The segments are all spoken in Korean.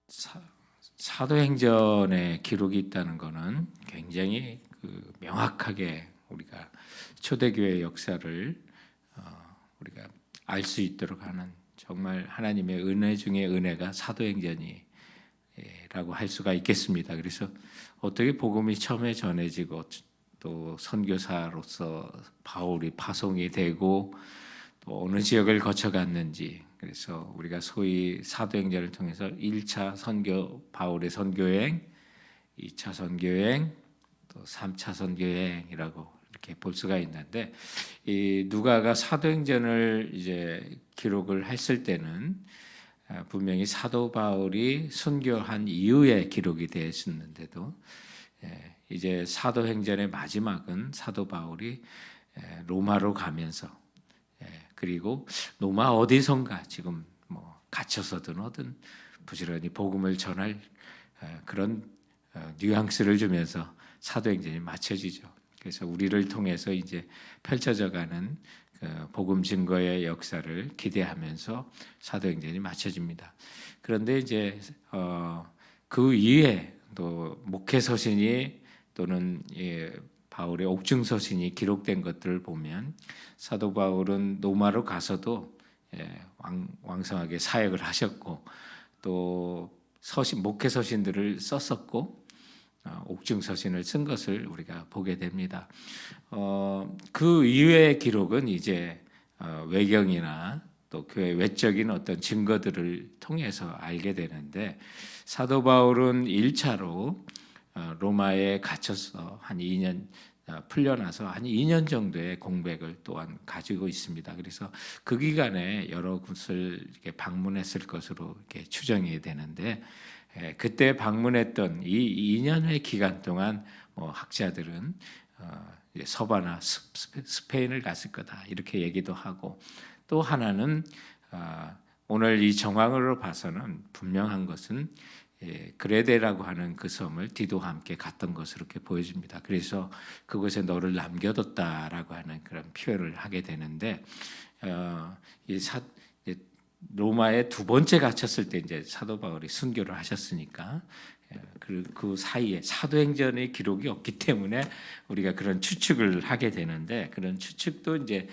사, 사도행전에 기록이 있다는 것은 굉장히 명확하게 우리가 초대교회 역사를 우리가 알 수 있도록 하는 정말 하나님의 은혜 중에 은혜가 사도행전이라고 할 수가 있겠습니다. 그래서 어떻게 복음이 처음에 전해지고 또 선교사로서 바울이 파송이 되고 또 어느 지역을 거쳐갔는지, 그래서 우리가 소위 사도행전을 통해서 1차 선교, 바울의 선교여행, 2차 선교여행, 또 3차 선교여행이라고 이렇게 볼 수가 있는데, 이 누가가 사도행전을 이제 기록을 했을 때는 분명히 사도 바울이 순교한 이후에 기록이 되어 있었는데도, 이제 사도행전의 마지막은 사도 바울이 로마로 가면서, 그리고 로마 어디선가 지금 뭐 갇혀서든 어든 부지런히 복음을 전할 그런 뉘앙스를 주면서 사도행전이 마쳐지죠. 그래서 우리를 통해서 이제 펼쳐져가는 복음 증거의 역사를 기대하면서 사도행전이 마쳐집니다. 그런데 이제 그 이후에 또 목회 서신이 또는 바울의 옥중 서신이 기록된 것들을 보면 사도 바울은 로마로 가서도 왕성하게 사역을 하셨고, 또 서신, 목회 서신들을 썼었고, 옥중 서신을 쓴 것을 우리가 보게 됩니다. 그 이후의 기록은 이제 외경이나 또 교회 외적인 어떤 증거들을 통해서 알게 되는데, 사도 바울은 1차로 로마에 갇혀서 한 2년 풀려나서 한 2년 정도의 공백을 또한 가지고 있습니다. 그래서 그 기간에 여러 곳을 이렇게 방문했을 것으로 이렇게 추정이 되는데, 그때 방문했던 이 2년의 기간 동안 뭐 학자들은 서바나 스페인을 갔을 거다 이렇게 얘기도 하고, 또 하나는 오늘 이 정황으로 봐서는 분명한 것은 그레데라고 하는 그 섬을 디도와 함께 갔던 것으로 이렇게 보여집니다. 그래서 그곳에 너를 남겨뒀다라고 하는 그런 표현을 하게 되는데, 로마에 두 번째 갇혔을 때 이제 사도 바울이 순교를 하셨으니까 그 사이에 사도행전의 기록이 없기 때문에 우리가 그런 추측을 하게 되는데, 그런 추측도 이제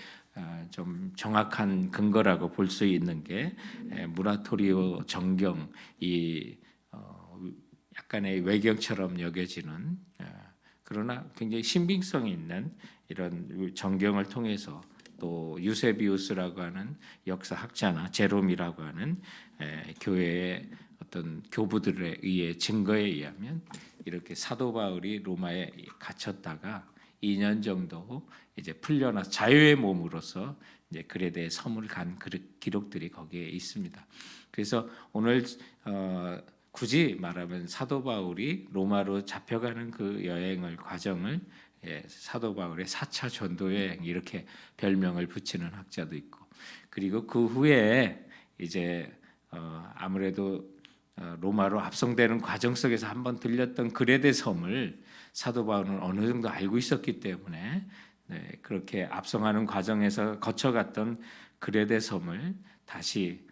좀 정확한 근거라고 볼 수 있는 게 무라토리오 정경, 이 약간의 외경처럼 여겨지는 그러나 굉장히 신빙성이 있는 이런 정경을 통해서, 또 유세비우스라고 하는 역사학자나 제롬이라고 하는 교회의 어떤 교부들에 의해 증거에 의하면 이렇게 사도 바울이 로마에 갇혔다가 2년 정도 이제 풀려나 자유의 몸으로서 이제 그레데 섬을 간 기록들이 거기에 있습니다. 그래서 오늘 굳이 말하면 사도 바울이 로마로 잡혀가는 그 여행을 과정을 사도 바울의 4차 전도 여행 이렇게 별명을 붙이는 학자도 있고, 그리고 그 후에 이제 아무래도 로마로 압송되는 과정 속에서 한번 들렸던 그레데 섬을 사도 바울은 어느 정도 알고 있었기 때문에 그렇게 압송하는 과정에서 거쳐갔던 그레데 섬을 다시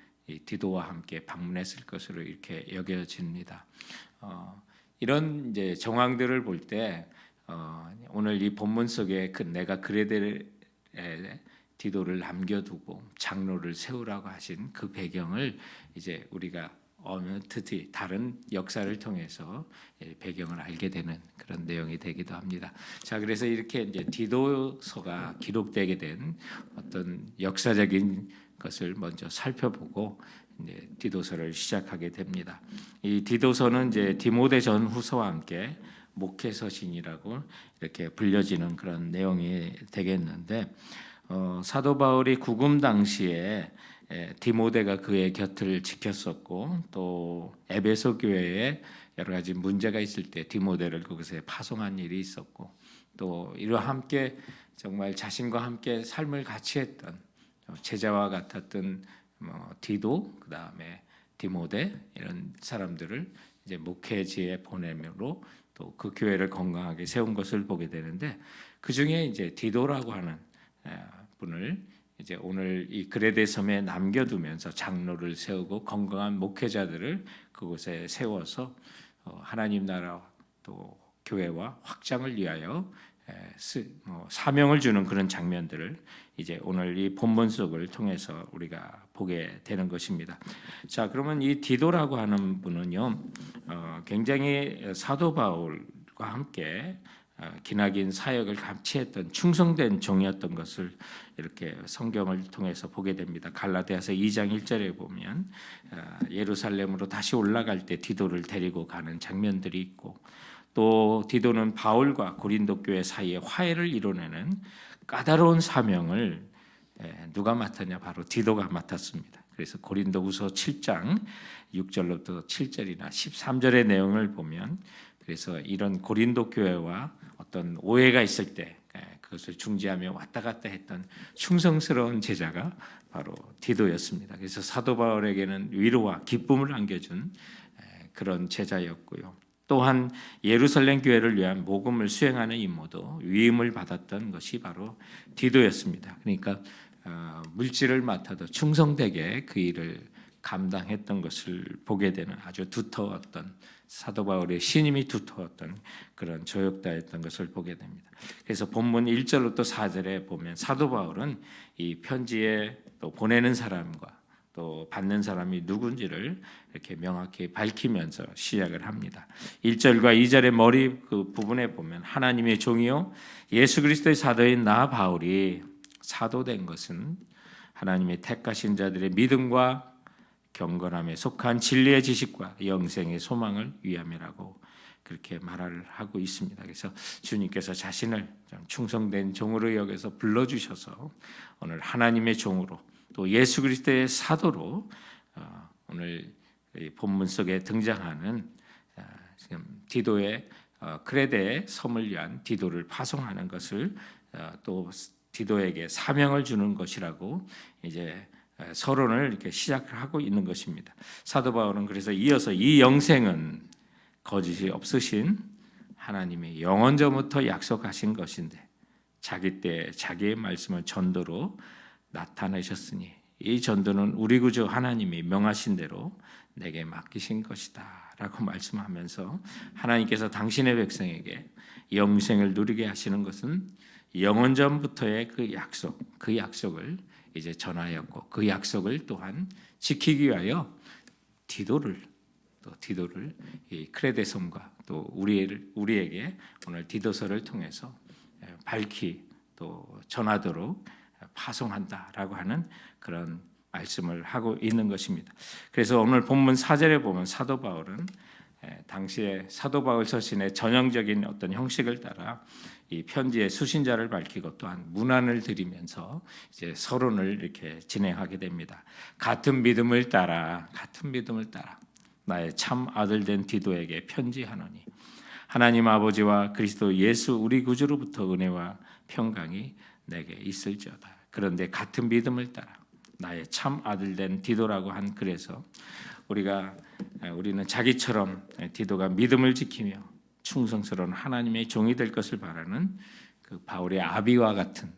디도와 함께 방문했을 것으로 이렇게 여겨집니다. 이런 이제 정황들을 볼 때 오늘 이 본문 속에 내가 그레데에 디도를 남겨두고 장로를 세우라고 하신 그 배경을 이제 우리가 어느 특히 다른 역사를 통해서 배경을 알게 되는 그런 내용이 되기도 합니다. 자, 그래서 이렇게 이제 디도서가 기록되게 된 어떤 역사적인 것을 먼저 살펴보고 이제 디도서를 시작하게 됩니다. 이 디도서는 이제 디모데 전후서와 함께 목회서신이라고 이렇게 불려지는 그런 내용이 되겠는데, 사도 바울이 구금 당시에 디모데가 그의 곁을 지켰었고, 또 에베소 교회에 여러 가지 문제가 있을 때 디모데를 거기서 파송한 일이 있었고, 또 이와 함께 정말 자신과 함께 삶을 같이 했던 제자와 같았던 디도, 그 다음에 디모데 이런 사람들을 이제 목회지에 보냄으로 또 그 교회를 건강하게 세운 것을 보게 되는데, 그 중에 이제 디도라고 하는 분을 이제 오늘 이 그레데 섬에 남겨두면서 장로를 세우고 건강한 목회자들을 그곳에 세워서 하나님 나라 또 교회와 확장을 위하여 사명을 주는 그런 장면들을 이제 오늘 이 본문 속을 통해서 우리가 보게 되는 것입니다. 자, 그러면 이 디도라고 하는 분은요, 굉장히 사도 바울과 함께 기나긴 사역을 같이 했던 충성된 종이었던 것을 이렇게 성경을 통해서 보게 됩니다. 갈라디아서 2장 1절에 보면 예루살렘으로 다시 올라갈 때 디도를 데리고 가는 장면들이 있고, 또 디도는 바울과 고린도 교회 사이에 화해를 이뤄내는 까다로운 사명을 누가 맡았냐? 바로 디도가 맡았습니다. 그래서 고린도후서 7장 6절로부터 7절이나 13절의 내용을 보면, 그래서 이런 고린도 교회와 어떤 오해가 있을 때 그것을 중지하며 왔다 갔다 했던 충성스러운 제자가 바로 디도였습니다. 그래서 사도 바울에게는 위로와 기쁨을 안겨준 그런 제자였고요. 또한 예루살렘 교회를 위한 복음을 수행하는 임무도 위임을 받았던 것이 바로 디도였습니다. 그러니까 물질을 맡아도 충성되게 그 일을 감당했던 것을 보게 되는 아주 두터웠던, 사도 바울의 신임이 두터웠던 그런 조역다였던 것을 보게 됩니다. 그래서 본문 1절부터 4절에 보면 사도 바울은 이 편지에 또 보내는 사람과 또 받는 사람이 누군지를 이렇게 명확히 밝히면서 시작을 합니다. 1절과 2절의 머리 그 부분에 보면 하나님의 종이요 예수 그리스도의 사도인 나 바울이 사도된 것은 하나님의 택하신 자들의 믿음과 경건함에 속한 진리의 지식과 영생의 소망을 위함이라고 그렇게 말을 하고 있습니다. 그래서 주님께서 자신을 충성된 종으로 여겨서 불러주셔서 오늘 하나님의 종으로 또 예수 그리스도의 사도로 오늘 본문 속에 등장하는 지금 디도의 크레데 섬을 위한 디도를 파송하는 것을 또 디도에게 사명을 주는 것이라고 이제 서론을 이렇게 시작을 하고 있는 것입니다. 사도 바울은 그래서 이어서 이 영생은 거짓이 없으신 하나님의 영원전부터 약속하신 것인데 자기 때 자기의 말씀을 전도로 나타내셨으니 이 전도는 우리 구주 하나님이 명하신 대로 내게 맡기신 것이다 라고 말씀하면서 하나님께서 당신의 백성에게 영생을 누리게 하시는 것은 영원전부터의 그 약속을 이제 전하였고 그 약속을 또한 지키기 위하여 디도를 이 크레데 섬과 또 우리에게 오늘 디도서를 통해서 밝히 또 전하도록 파송한다라고 하는 그런 말씀을 하고 있는 것입니다. 그래서 오늘 본문 4절에 보면 사도 바울은 당시에 사도 바울 서신의 전형적인 어떤 형식을 따라 이 편지의 수신자를 밝히고 또한 문안을 드리면서 이제 서론을 이렇게 진행하게 됩니다. 같은 믿음을 따라 나의 참 아들 된 디도에게 편지하노니 하나님 아버지와 그리스도 예수 우리 구주로부터 은혜와 평강이 내게 있을지어다. 그런데 같은 믿음을 따라 나의 참 아들 된 디도라고 한 글에서 우리는 자기처럼 디도가 믿음을 지키며 충성스러운 하나님의 종이 될 것을 바라는 그 바울의 아비와 같은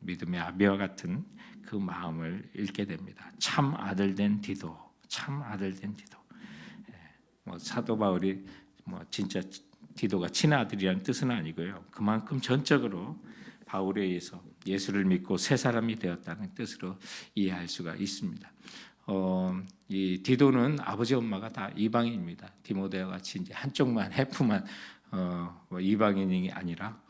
믿음의 아비와 같은 그 마음을 읽게 됩니다. 참 아들 된 디도, 참 아들 된 디도. 사도 바울이 진짜 디도가 친아들이라는 뜻은 아니고요. 그만큼 전적으로 바울에 의해서 예수를 믿고 새 사람이 되었다는 뜻으로 이해할 수가 있습니다. 이 디도는 아버지 엄마가 다 이방인입니다. 디모데와 같이 이제 한쪽만 해프만 이방인이 아니라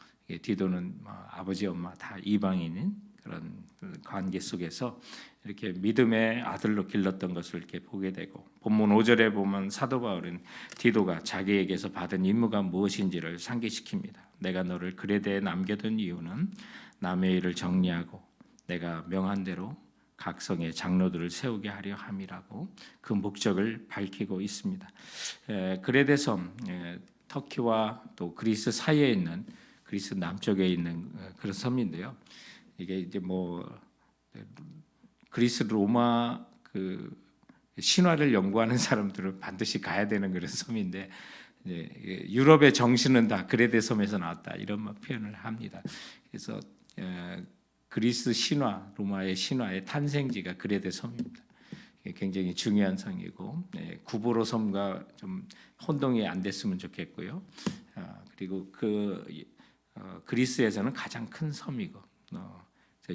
디도는 아버지 엄마 다 이방인인 그런 관계 속에서 이렇게 믿음의 아들로 길렀던 것을 이렇게 보게 되고 본문 5절에 보면 사도 바울은 디도가 자기에게서 받은 임무가 무엇인지를 상기시킵니다. 내가 너를 그레데에 남겨둔 이유는 남의 일을 정리하고 내가 명한 대로 각 성의 장로들을 세우게 하려 함이라고 그 목적을 밝히고 있습니다. 그레데 섬, 터키와 또 그리스 사이에 있는 그리스 남쪽에 있는 그런 섬인데요. 이게 이제 그리스 로마 그 신화를 연구하는 사람들은 반드시 가야 되는 그런 섬인데 유럽의 정신은 다 그레데 섬에서 나왔다 이런 표현을 합니다. 그래서 그리스 신화, 로마의 신화의 탄생지가 그레데 섬입니다. 굉장히 중요한 성이고 구보로 섬과 좀 혼동이 안 됐으면 좋겠고요. 그리고 그리스에서는 가장 큰 섬이고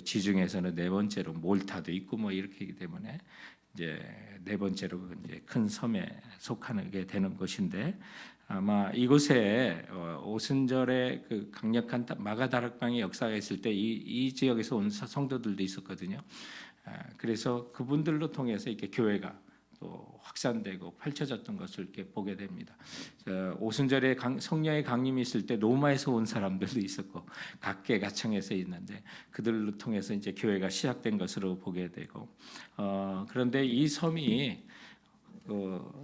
지중해에서는 네 번째로 몰타도 있고 뭐 이렇게이기 때문에 이제 네 번째로 이제 큰 섬에 속하게 되는 곳인데 아마 이곳에 오순절에 그 강력한 마가다락방의 역사가 있을 때 이 지역에서 온 성도들도 있었거든요. 그래서 그분들로 통해서 이렇게 교회가 또 확산되고 펼쳐졌던 것을 이렇게 보게 됩니다. 오순절에 성령의 강림이 있을 때 로마에서 온 사람들도 있었고 각계각층에서 있는데 그들로 통해서 이제 교회가 시작된 것으로 보게 되고 그런데 이 섬이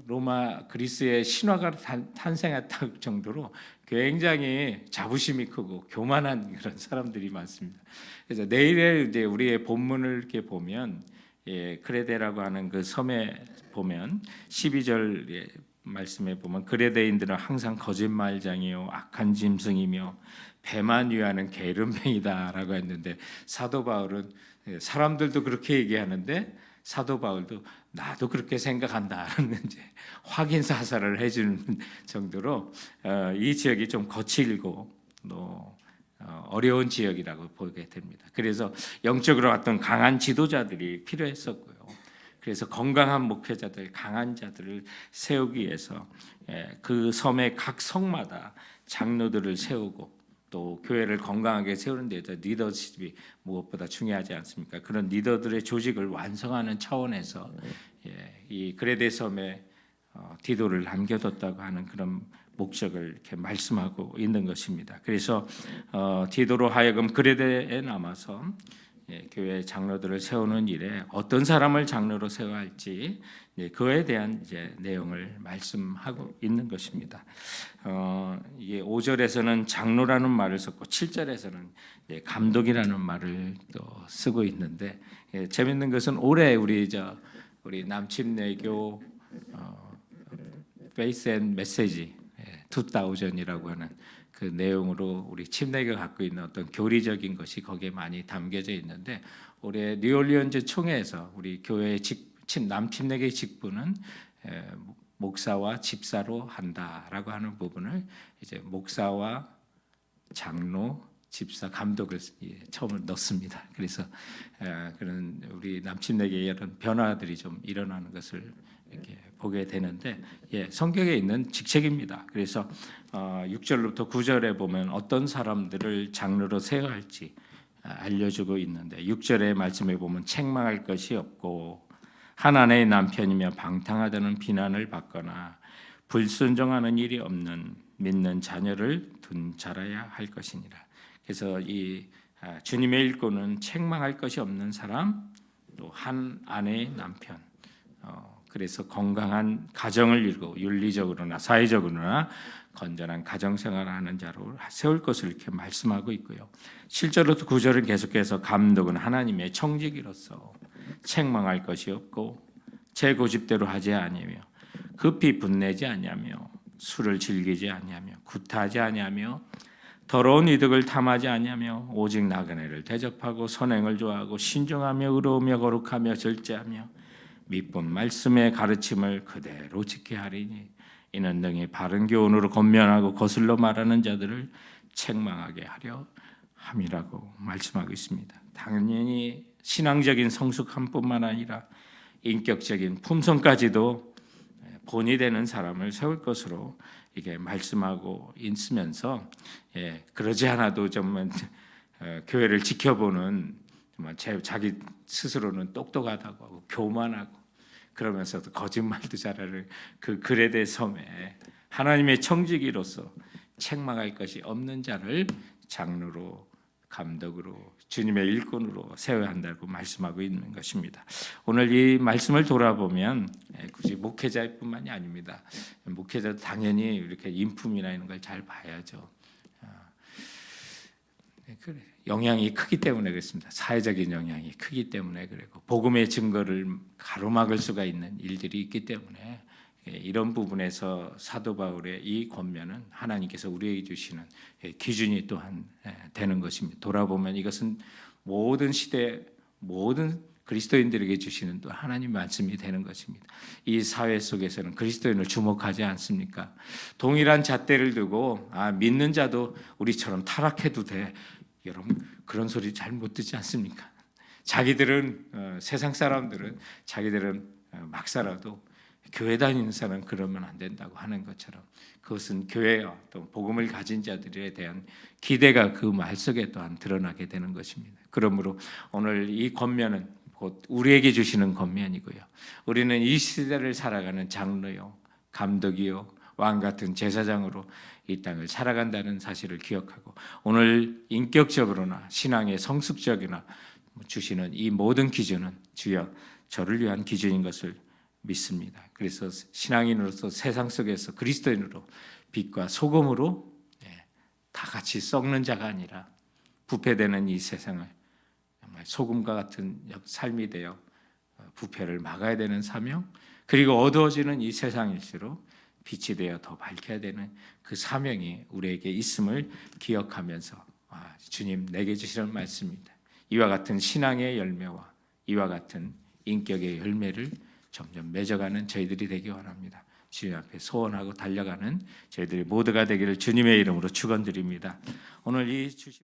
로마 그리스의 신화가 탄생했다 정도로 굉장히 자부심이 크고 교만한 그런 사람들이 많습니다. 그래서 내일의 이제 우리의 본문을 이렇게 보면 그레데라고 하는 그 섬에 보면 12절 말씀에 보면 그레데인들은 항상 거짓말장이요 악한 짐승이며 배만 위하는 게으름뱅이다라고 했는데 사도 바울은 사람들도 그렇게 얘기하는데 사도 바울도 나도 그렇게 생각한다는 이제 확인 사살을 해주는 정도로 이 지역이 좀 거칠고 또 어려운 지역이라고 보게 됩니다. 그래서 영적으로 어떤 강한 지도자들이 필요했었고요. 그래서 건강한 목회자들, 강한 자들을 세우기 위해서 그 섬의 각 성마다 장로들을 세우고 또 교회를 건강하게 세우는 데서 리더십이 무엇보다 중요하지 않습니까? 그런 리더들의 조직을 완성하는 차원에서 이 그레데 섬에 디도를 남겨뒀다고 하는 그런 목적을 이렇게 말씀하고 있는 것입니다. 그래서 디도로 하여금 그레데에 남아서 교회 장로들을 세우는 일에 어떤 사람을 장로로 세워야 할지 그에 대한 이제 내용을 말씀하고 있는 것입니다. 이게 5절에서는 장로라는 말을 썼고 7절에서는 감독이라는 말을 또 쓰고 있는데 재밌는 것은 올해 우리 남침내교 페이스 앤 메시지 2000이라고 하는 그 내용으로 우리 침례가 갖고 있는 어떤 교리적인 것이 거기에 많이 담겨져 있는데 올해 뉴올리언즈 총회에서 우리 교회의 남침례교의 직분은 목사와 집사로 한다라고 하는 부분을 이제 목사와 장로, 집사, 감독을 처음으로 넣습니다. 그래서 그런 우리 남침례교의 이런 변화들이 좀 일어나는 것을 이렇게 보게 되는데 성경에 있는 직책입니다. 그래서 6절부터 9절에 보면 어떤 사람들을 장로로 세워야 할지 알려주고 있는데 6절의 말씀에 보면 책망할 것이 없고 한 아내의 남편이며 방탕하다는 비난을 받거나 불순종하는 일이 없는 믿는 자녀를 둔 자라야 할 것이니라. 그래서 이 주님의 일꾼은 책망할 것이 없는 사람, 또 한 아내의 남편. 그래서 건강한 가정을 이루고 윤리적으로나 사회적으로나 건전한 가정생활을 하는 자로 세울 것을 이렇게 말씀하고 있고요. 7절부터 9절은 계속해서 감독은 하나님의 청지기로서 책망할 것이 없고 제 고집대로 하지 아니하며 급히 분내지 아니하며 술을 즐기지 아니하며 구타하지 아니하며 더러운 이득을 탐하지 아니하며 오직 나그네를 대접하고 선행을 좋아하고 신중하며 의로우며 거룩하며 절제하며 믿본 말씀의 가르침을 그대로 지켜야 하리니 이는 등이 바른 교훈으로 권면하고 거슬러 말하는 자들을 책망하게 하려 함이라고 말씀하고 있습니다. 당연히 신앙적인 성숙함뿐만 아니라 인격적인 품성까지도 본이 되는 사람을 세울 것으로 이게 말씀하고 있으면서 그러지 않아도 정말 교회를 지켜보는 정말 자기 스스로는 똑똑하다고 하고 교만하고 그러면서도 거짓말도 잘하는 그 그레데 섬에 하나님의 청지기로서 책망할 것이 없는 자를 장로로 감독으로 주님의 일꾼으로 세워야 한다고 말씀하고 있는 것입니다. 오늘 이 말씀을 돌아보면 굳이 목회자뿐만이 아닙니다. 목회자도 당연히 이렇게 인품이나 이런 걸 잘 봐야죠. 영향이 크기 때문에 그렇습니다. 사회적인 영향이 크기 때문에 그리고 복음의 증거를 가로막을 수가 있는 일들이 있기 때문에 이런 부분에서 사도 바울의 이 권면은 하나님께서 우리에게 주시는 기준이 또한 되는 것입니다. 돌아보면 이것은 모든 시대 모든 그리스도인들에게 주시는 또 하나님 말씀이 되는 것입니다. 이 사회 속에서는 그리스도인을 주목하지 않습니까? 동일한 잣대를 두고 믿는 자도 우리처럼 타락해도 돼. 여러분 그런 소리 잘 못 듣지 않습니까? 자기들은 세상 사람들은 자기들은 막 살아도 교회 다니는 사람은 그러면 안 된다고 하는 것처럼 그것은 교회와 또 복음을 가진 자들에 대한 기대가 그 말 속에 또한 드러나게 되는 것입니다. 그러므로 오늘 이 권면은 곧 우리에게 주시는 권면이고요. 우리는 이 시대를 살아가는 장로요, 감독이요, 왕 같은 제사장으로 이 땅을 살아간다는 사실을 기억하고 오늘 인격적으로나 신앙의 성숙적이나 주시는 이 모든 기준은 주여 저를 위한 기준인 것을 믿습니다. 그래서 신앙인으로서 세상 속에서 그리스도인으로 빛과 소금으로 다 같이 썩는 자가 아니라 부패되는 이 세상을 정말 소금과 같은 삶이 되어 부패를 막아야 되는 사명, 그리고 어두워지는 이 세상일수록 빛이 되어 더 밝혀야 되는 그 사명이 우리에게 있음을 기억하면서 주님 내게 주시는 말씀입니다. 이와 같은 신앙의 열매와 이와 같은 인격의 열매를 점점 맺어가는 저희들이 되기 원합니다. 주님 앞에 소원하고 달려가는 저희들이 모두가 되기를 주님의 이름으로 축원드립니다. 오늘 이 주신